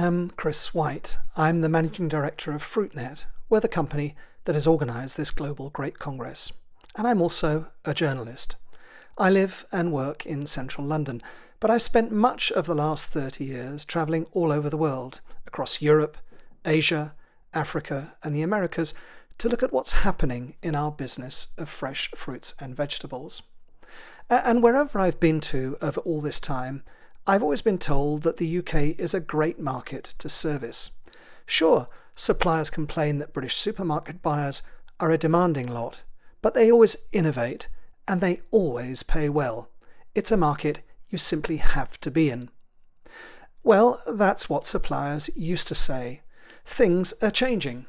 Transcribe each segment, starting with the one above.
am Chris White. I'm the Managing Director of Fruitnet. We're the company that has organised this Global Grape Congress. And I'm also a journalist. I live and work in central London, but I've spent much of the last 30 years travelling all over the world, across Europe, Asia, Africa and the Americas, to look at what's happening in our business of fresh fruits and vegetables. And wherever I've been to over all this time, I've always been told that the UK is a great market to service. Sure, suppliers complain that British supermarket buyers are a demanding lot, but they always innovate and they always pay well. It's a market you simply have to be in. Well, that's what suppliers used to say. Things are changing.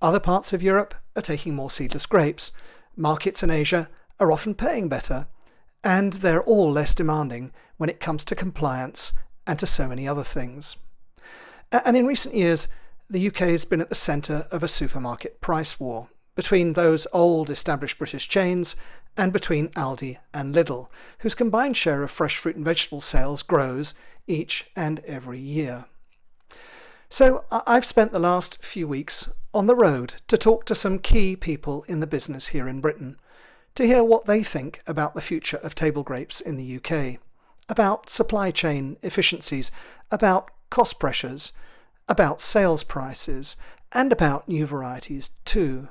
Other parts of Europe are taking more seedless grapes. Markets in Asia are often paying better. And they're all less demanding when it comes to compliance and to so many other things. And in recent years, the UK has been at the centre of a supermarket price war between those old established British chains and between Aldi and Lidl, whose combined share of fresh fruit and vegetable sales grows each and every year. So I've spent the last few weeks on the road to talk to some key people in the business here in Britain, to hear what they think about the future of table grapes in the UK, about supply chain efficiencies, about cost pressures, about sales prices, and about new varieties too,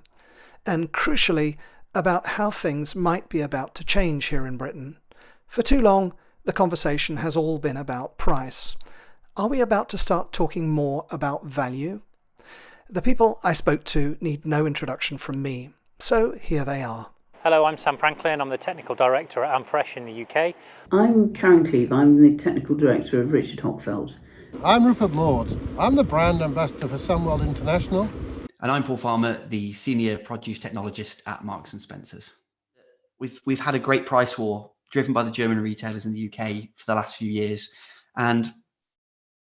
and crucially about how things might be about to change here in Britain. For too long, the conversation has all been about price. Are we about to start talking more about value? The people I spoke to need no introduction from me, so here they are. Hello, I'm Sam Franklin. I'm the Technical Director at Amfresh in the UK. I'm Karen Cleave. I'm the Technical Director of Richard Hockfeld. I'm Rupert Maud. I'm the Brand Ambassador for Sunworld International. And I'm Paul Farmer, the Senior Produce Technologist at Marks & Spencer's. We've had a great price war driven by the German retailers in the UK for the last few years. And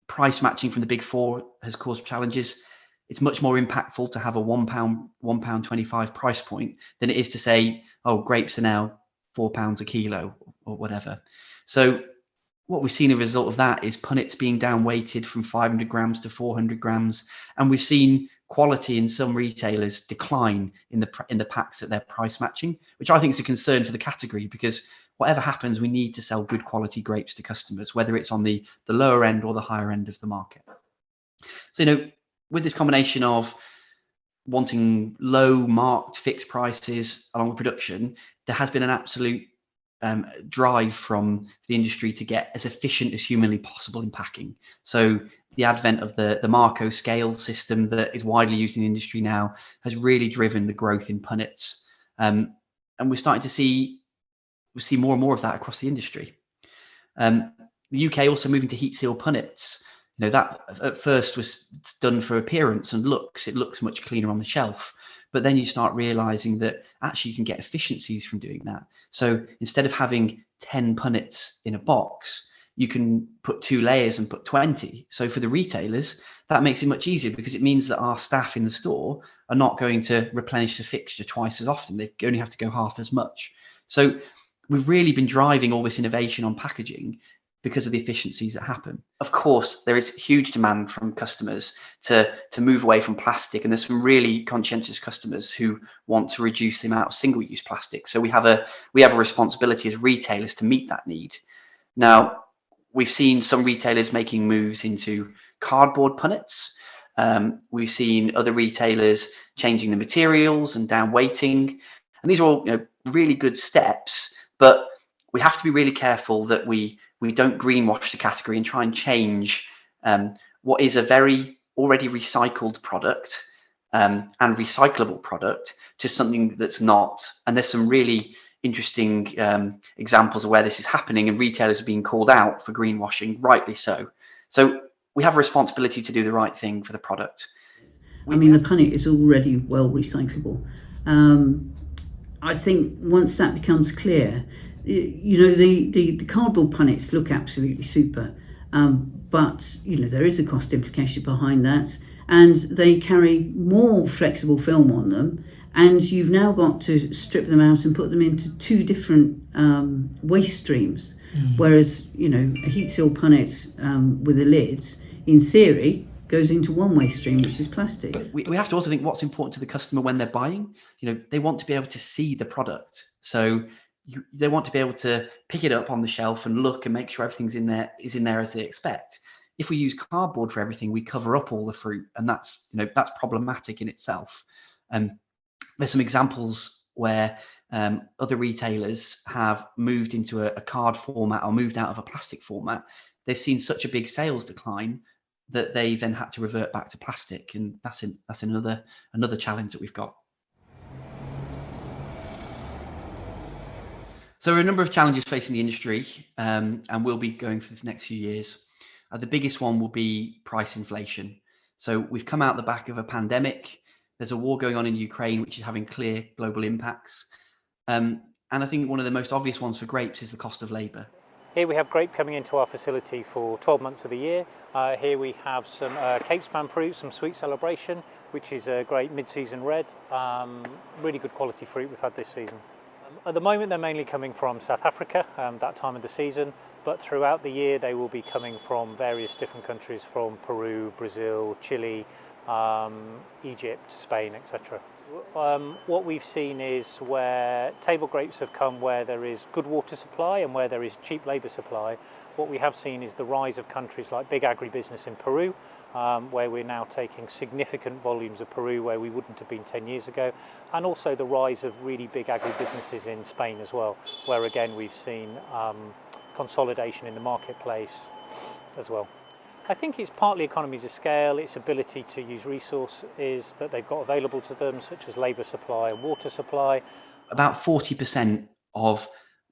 price matching from the big four has caused challenges. It's much more impactful to have a £1.25 price point than it is to say, oh, grapes are now £4 a kilo or whatever. So what we've seen as a result of that is punnets being down weighted from 500 grams to 400 grams. And we've seen quality in some retailers decline in the packs that they're price matching, which I think is a concern for the category, because whatever happens, we need to sell good quality grapes to customers, whether it's on the lower end or the higher end of the market. So, with this combination of wanting low marked fixed prices along with production, there has been an absolute drive from the industry to get as efficient as humanly possible in packing. So the advent of the Marco scale system that is widely used in the industry now has really driven the growth in punnets. And we're starting to see more and more of that across the industry. The UK also moving to heat seal punnets. That at first was done for appearance and looks. It looks much cleaner on the shelf. But then you start realizing that actually you can get efficiencies from doing that. So instead of having 10 punnets in a box, you can put 2 layers and put 20. So for the retailers, that makes it much easier, because it means that our staff in the store are not going to replenish the fixture twice as often. They only have to go half as much. So we've really been driving all this innovation on packaging because of the efficiencies that happen. Of course, there is huge demand from customers to move away from plastic, and there's some really conscientious customers who want to reduce the amount of single-use plastic. So we have a responsibility as retailers to meet that need. Now, we've seen some retailers making moves into cardboard punnets. We've seen other retailers changing the materials and down weighting, and these are all really good steps. But we have to be really careful that we don't greenwash the category and try and change what is a very already recycled product and recyclable product to something that's not. And there's some really interesting examples of where this is happening, and retailers are being called out for greenwashing, rightly so. So we have a responsibility to do the right thing for the product. The punnet is already well recyclable. I think once that becomes clear, the cardboard punnets look absolutely super, but there is a cost implication behind that, and they carry more flexible film on them, and you've now got to strip them out and put them into 2 different waste streams. Whereas a heat seal punnet with the lids in theory, goes into one waste stream, which is plastic. But we have to also think what's important to the customer when they're buying. They want to be able to see the product. So they want to be able to pick it up on the shelf and look and make sure everything's in there as they expect. If we use cardboard for everything, we cover up all the fruit, and that's problematic in itself. There's some examples where other retailers have moved into a card format or moved out of a plastic format. They've seen such a big sales decline that they then had to revert back to plastic, and that's another challenge that we've got. So there are a number of challenges facing the industry, and will be going for the next few years. The biggest one will be price inflation. So we've come out the back of a pandemic. There's a war going on in Ukraine, which is having clear global impacts. And I think one of the most obvious ones for grapes is the cost of labour. Here we have grape coming into our facility for 12 months of the year. Here we have some Cape Span fruit, some Sweet Celebration, which is a great mid-season red. Really good quality fruit we've had this season. At the moment they're mainly coming from South Africa, that time of the season, but throughout the year they will be coming from various different countries, from Peru, Brazil, Chile, Egypt, Spain, etc. What we've seen is where table grapes have come where there is good water supply and where there is cheap labour supply. What we have seen is the rise of countries like big agribusiness in Peru, where we're now taking significant volumes of Peru where we wouldn't have been 10 years ago, and also the rise of really big agribusinesses in Spain as well, where again we've seen consolidation in the marketplace as well. I think it's partly economies of scale, its ability to use resources that they've got available to them, such as labour supply and water supply. About 40% of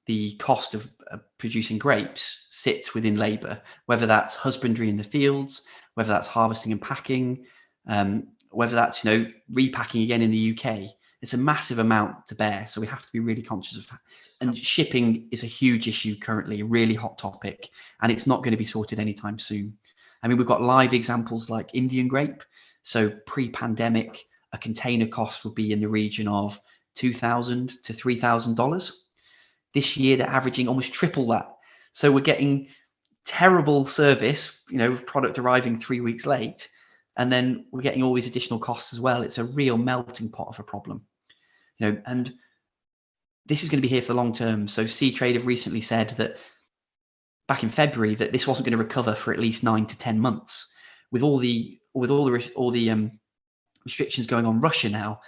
the cost of producing grapes sits within labour, whether that's husbandry in the fields, whether that's harvesting and packing, whether that's repacking again in the UK. It's a massive amount to bear, so we have to be really conscious of that. And shipping is a huge issue currently, a really hot topic, and it's not going to be sorted anytime soon. I mean, we've got live examples like Indian grape. So pre-pandemic, a container cost would be in the region of $2,000 to $3,000. This year, they're averaging almost triple that. So we're getting terrible service, with product arriving 3 weeks late, and then we're getting all these additional costs as well. It's a real melting pot of a problem, and this is going to be here for the long term. So Seatrade have recently said that back in February that this wasn't going to recover for at least 9 to 10 months. With all the restrictions going on Russia now,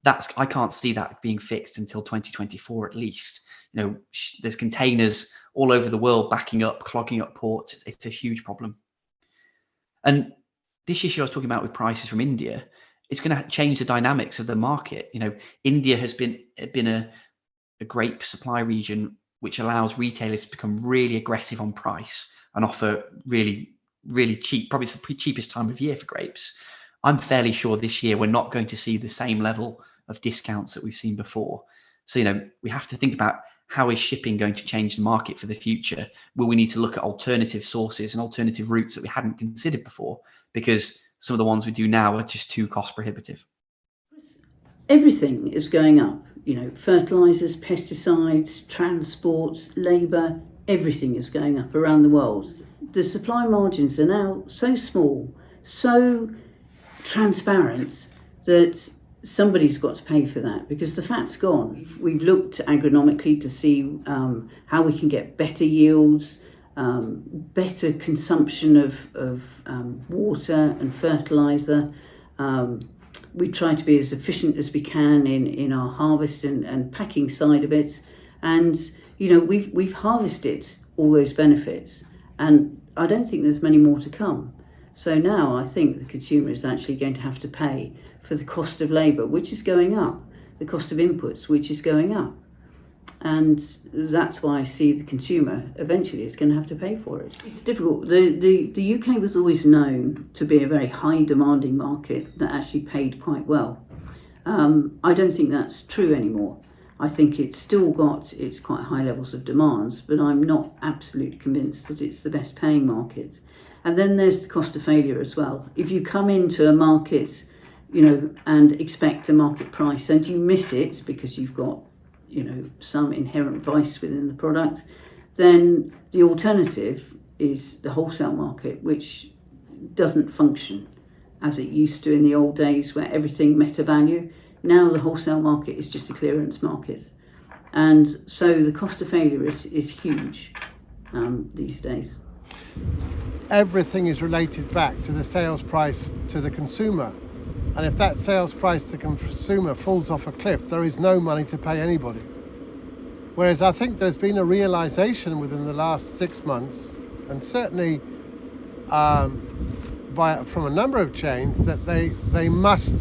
I can't see that being fixed until 2024 at least. There's containers all over the world backing up, clogging up ports. It's a huge problem. And this issue I was talking about with prices from India, it's going to change the dynamics of the market. India has been a grape supply region which allows retailers to become really aggressive on price and offer really, really cheap, probably the cheapest time of year for grapes. I'm fairly sure this year we're not going to see the same level of discounts that we've seen before. So, we have to think about how is shipping going to change the market for the future? Will we need to look at alternative sources and alternative routes that we hadn't considered before? Because some of the ones we do now are just too cost prohibitive. Everything is going up. Fertilizers, pesticides, transports, labour, everything is going up around the world. The supply margins are now so small, so transparent, that somebody's got to pay for that, because the fat's gone. We've looked agronomically to see how we can get better yields, better consumption of water and fertiliser. We try to be as efficient as we can in our harvest and packing side of it, and we've harvested all those benefits, and I don't think there's many more to come. So now I think the consumer is actually going to have to pay for the cost of labour, which is going up, the cost of inputs, which is going up, and that's why I see the consumer eventually is going to have to pay for it. It's difficult. The UK was always known to be a very high demanding market that actually paid quite well. I don't think that's true anymore. I think it's still got its quite high levels of demands, but I'm not absolutely convinced that it's the best paying market. And then there's the cost of failure as well. If you come into a market, and expect a market price and you miss it because you've got some inherent vice within the product, then the alternative is the wholesale market, which doesn't function as it used to in the old days, where everything met a value. Now the wholesale market is just a clearance market. And so the cost of failure is huge these days. Everything is related back to the sales price to the consumer. And if that sales price to the consumer falls off a cliff, there is no money to pay anybody. Whereas I think there's been a realization within the last 6 months, and certainly from a number of chains, that they must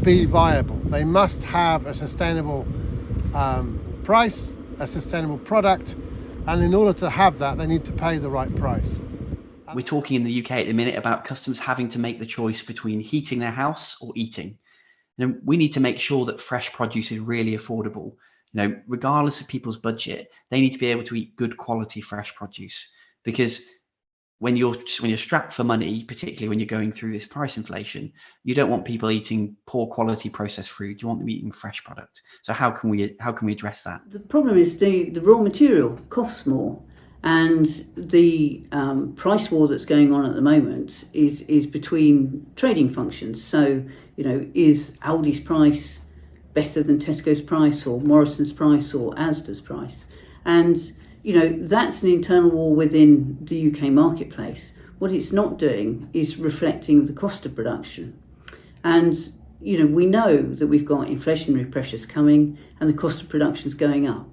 be viable. They must have a sustainable price, a sustainable product, and in order to have that, they need to pay the right price. We're talking in the UK at the minute about customers having to make the choice between heating their house or eating. We need to make sure that fresh produce is really affordable. Regardless of people's budget, they need to be able to eat good quality fresh produce, because when you're strapped for money, particularly when you're going through this price inflation, you don't want people eating poor quality processed food. You want them eating fresh product. So how can we address that? The problem is the raw material costs more, and the price war that's going on at the moment is between trading functions. So is Aldi's price better than Tesco's price, or Morrison's price, or Asda's price? And that's an internal war within the UK marketplace. What it's not doing is reflecting the cost of production. And we know that we've got inflationary pressures coming and the cost of production is going up.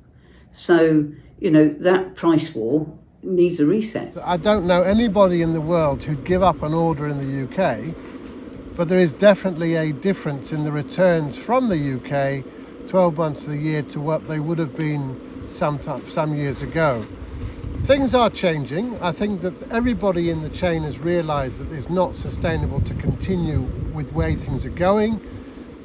So that price war needs a reset. I don't know anybody in the world who'd give up an order in the UK, but there is definitely a difference in the returns from the UK 12 months of the year to what they would have been some years ago. Things are changing. I think that everybody in the chain has realised that it's not sustainable to continue with the way things are going.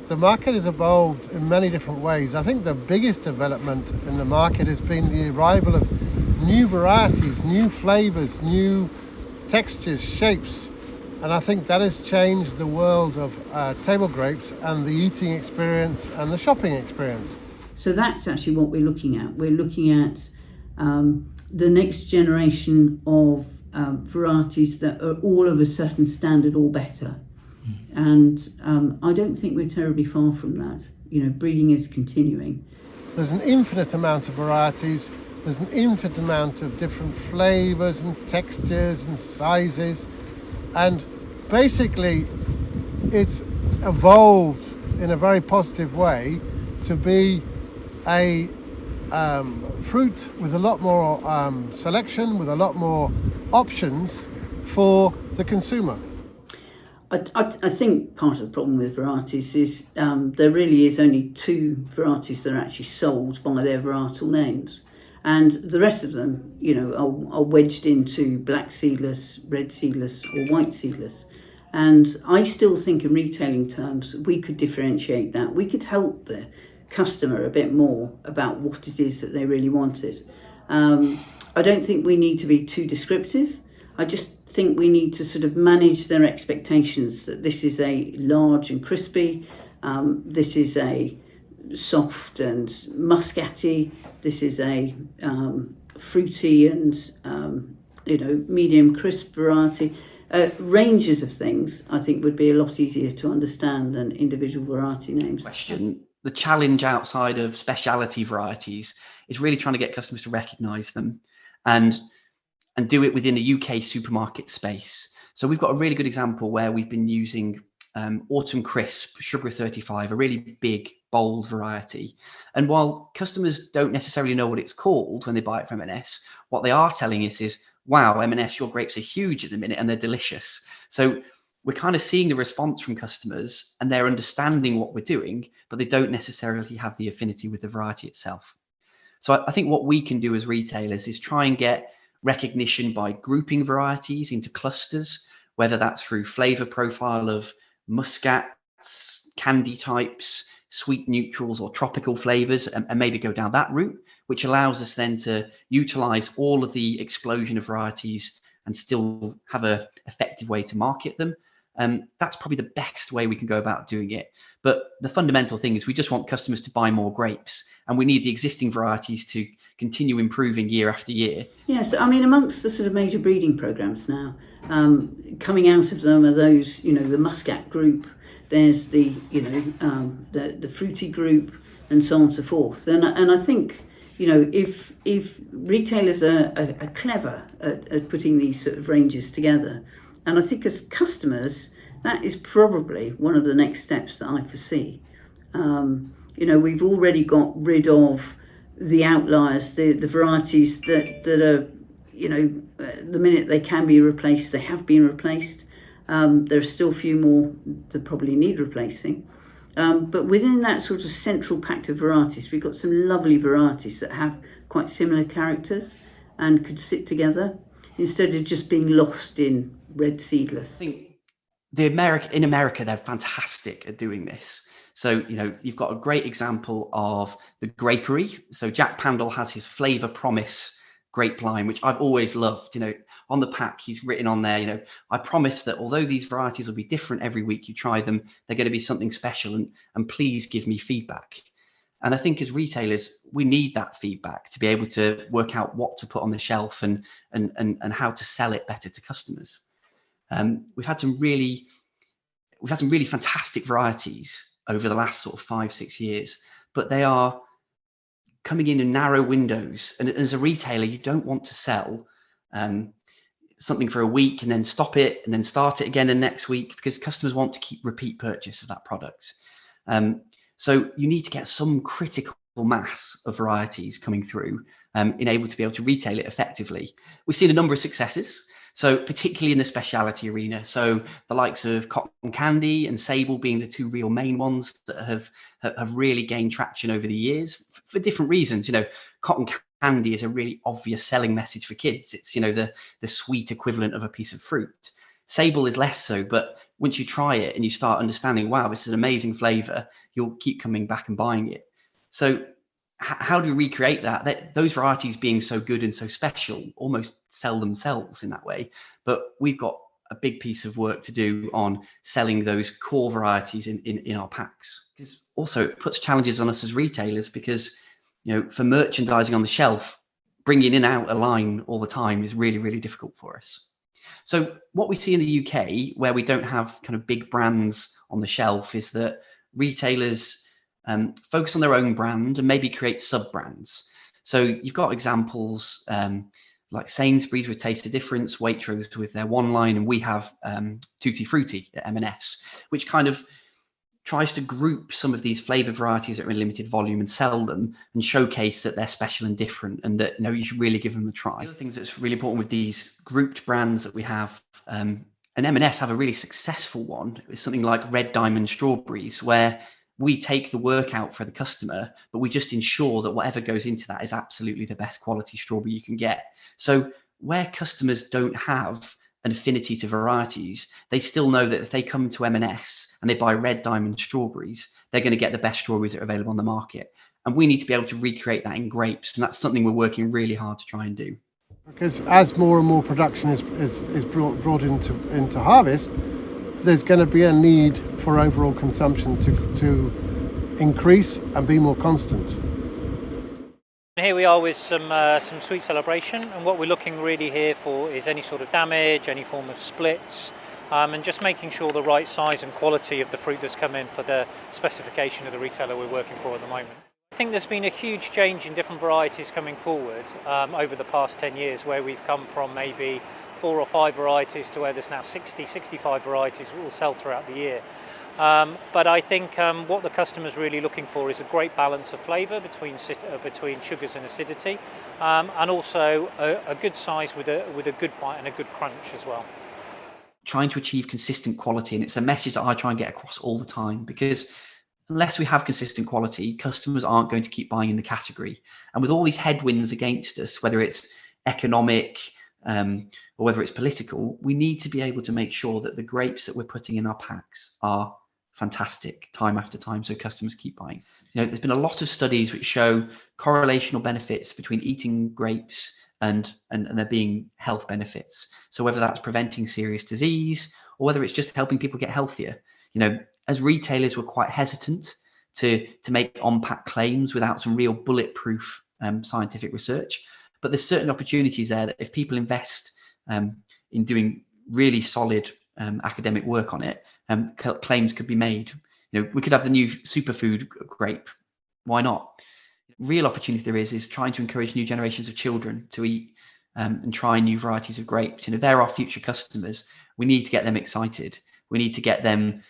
The market has evolved in many different ways. I think the biggest development in the market has been the arrival of new varieties, new flavours, new textures, shapes, and I think that has changed the world of table grapes and the eating experience and the shopping experience. So that's actually what we're looking at. We're looking at the next generation of varieties that are all of a certain standard or better. And I don't think we're terribly far from that. Breeding is continuing. There's an infinite amount of varieties. There's an infinite amount of different flavours and textures and sizes. And basically, it's evolved in a very positive way to be a fruit with a lot more selection, with a lot more options for the consumer. I think part of the problem with varieties is there really is only 2 varieties that are actually sold by their varietal names, and the rest of them, are wedged into black seedless, red seedless, or white seedless. And I still think in retailing terms we could differentiate that. We could help the customer a bit more about what it is that they really wanted. I don't think we need to be too descriptive. I just think we need to sort of manage their expectations that this is a large and crispy, this is a soft and muscatty, this is a fruity and medium crisp variety. Ranges of things I think would be a lot easier to understand than individual variety names. Question. The challenge outside of specialty varieties is really trying to get customers to recognise them and do it within a UK supermarket space. So we've got a really good example where we've been using Autumn Crisp, Sugar 35, a really big, bold variety. And while customers don't necessarily know what it's called when they buy it from M&S, what they are telling us is, wow, M&S, your grapes are huge at the minute and they're delicious. So we're kind of seeing the response from customers and they're understanding what we're doing, but they don't necessarily have the affinity with the variety itself. So I think what we can do as retailers is try and get recognition by grouping varieties into clusters, whether that's through flavour profile of muscats, candy types, sweet neutrals or tropical flavours, and maybe go down that route, which allows us then to utilise all of the explosion of varieties and still have an effective way to market them. That's probably the best way we can go about doing it. But the fundamental thing is we just want customers to buy more grapes, and we need the existing varieties to continue improving year after year. Yes, I mean, amongst the sort of major breeding programs now, coming out of them are those, the Muscat group, there's the, the Fruity group, and so on and so forth. And I think, if retailers are clever at putting these sort of ranges together, and I think as customers, that is probably one of the next steps that I foresee. We've already got rid of the outliers, the varieties that are, the minute they can be replaced, they have been replaced. There are still a few more that probably need replacing. But within that sort of central pact of varieties, we've got some lovely varieties that have quite similar characters and could sit together instead of just being lost in red seedless. I think in America, they're fantastic at doing this. So, you've got a great example of the grapery. So Jack Pandal has his Flavor Promise grape line, which I've always loved. On the pack, he's written on there, I promise that although these varieties will be different every week you try them, they're going to be something special, and please give me feedback. And I think as retailers, we need that feedback to be able to work out what to put on the shelf and how to sell it better to customers. We've had some really fantastic varieties over the last sort of 5-6 years, but they are coming in narrow windows. And as a retailer, you don't want to sell something for a week and then stop it and then start it again the next week, because customers want to keep repeat purchase of that product. So you need to get some critical mass of varieties coming through in able to be able to retail it effectively. We've seen a number of successes. So particularly in the specialty arena, so the likes of Cotton Candy and Sable being the two real main ones that have really gained traction over the years for different reasons. Cotton Candy is a really obvious selling message for kids. It's the sweet equivalent of a piece of fruit. Sable is less so, but once you try it and you start understanding, wow, this is an amazing flavor, you'll keep coming back and buying it. So how do we recreate that? Those varieties being so good and so special almost sell themselves in that way. But we've got a big piece of work to do on selling those core varieties in our packs. Because also it puts challenges on us as retailers, because for merchandising on the shelf, bringing in and out a line all the time is really, really difficult for us. So what we see in the UK, where we don't have kind of big brands on the shelf, is that retailers focus on their own brand and maybe create sub-brands. So you've got examples like Sainsbury's with Taste of Difference, Waitrose with their one line, and we have Tutti Frutti at M&S, which kind of tries to group some of these flavoured varieties that are in limited volume and sell them and showcase that they're special and different, and that you should really give them a try. The other things that's really important with these grouped brands that we have, and M&S have a really successful one, is something like Red Diamond Strawberries, where we take the work out for the customer, but we just ensure that whatever goes into that is absolutely the best quality strawberry you can get. So where customers don't have an affinity to varieties, they still know that if they come to M&S and they buy Red Diamond Strawberries, they're going to get the best strawberries that are available on the market. And we need to be able to recreate that in grapes. And that's something we're working really hard to try and do. Because as more and more production is brought into harvest, there's going to be a need for overall consumption to increase and be more constant. Here we are with some sweet celebration, and what we're looking really here for is any sort of damage, any form of splits, and just making sure the right size and quality of the fruit that's come in for the specification of the retailer we're working for at the moment. I think there's been a huge change in different varieties coming forward over the past 10 years, where we've come from maybe 4 or 5 varieties to where there's now 60, 65 varieties that will sell throughout the year. But I think what the customer's really looking for is a great balance of flavour between sugars and acidity, and also a good size with a good bite and a good crunch as well. Trying to achieve consistent quality, and it's a message that I try and get across all the time, because unless we have consistent quality, customers aren't going to keep buying in the category. And with all these headwinds against us, whether it's economic or whether it's political, we need to be able to make sure that the grapes that we're putting in our packs are fantastic time after time, so customers keep buying. There's been a lot of studies which show correlational benefits between eating grapes and there being health benefits. So whether that's preventing serious disease or whether it's just helping people get healthier. As retailers, we're quite hesitant to make on-pack claims without some real bulletproof scientific research. But there's certain opportunities there that if people invest in doing really solid academic work on it, claims could be made. We could have the new superfood grape. Why not? Real opportunity there is trying to encourage new generations of children to eat and try new varieties of grapes. They're our future customers. We need to get them excited. We need to get them,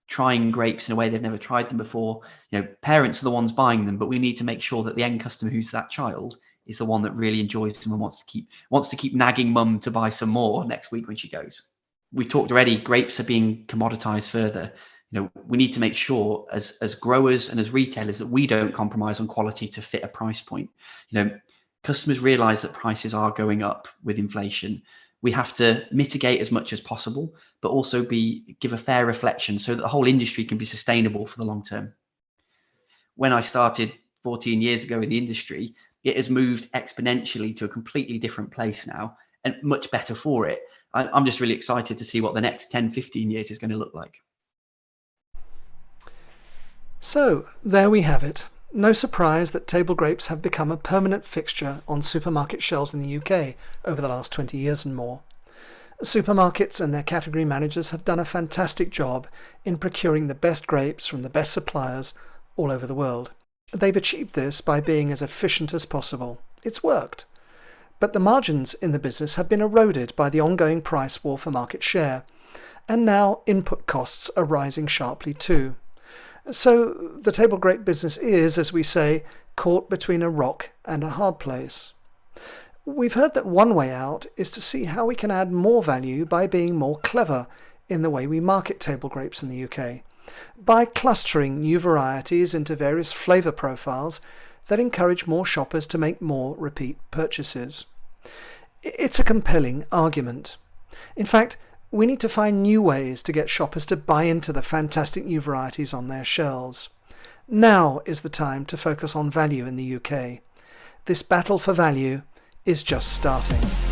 trying grapes in a way they've never tried them before. Parents are the ones buying them, but we need to make sure that the end customer, who's that child, is the one that really enjoys them and wants to keep nagging mum to buy some more next week when she goes. We talked already, grapes are being commoditized further. We need to make sure as growers and as retailers that we don't compromise on quality to fit a price point. Customers realize that prices are going up with inflation. We have to mitigate as much as possible, but also give a fair reflection so that the whole industry can be sustainable for the long term. When I started 14 years ago in the industry, it has moved exponentially to a completely different place now, and much better for it. I'm just really excited to see what the next 10, 15 years is going to look like. So there we have it. No surprise that table grapes have become a permanent fixture on supermarket shelves in the UK over the last 20 years and more. Supermarkets and their category managers have done a fantastic job in procuring the best grapes from the best suppliers all over the world. They've achieved this by being as efficient as possible. It's worked. But the margins in the business have been eroded by the ongoing price war for market share, and now input costs are rising sharply too. So the table grape business is, as we say, caught between a rock and a hard place. We've heard that one way out is to see how we can add more value by being more clever in the way we market table grapes in the UK, by clustering new varieties into various flavour profiles that encourage more shoppers to make more repeat purchases. It's a compelling argument. In fact, we need to find new ways to get shoppers to buy into the fantastic new varieties on their shelves. Now is the time to focus on value in the UK. This battle for value is just starting.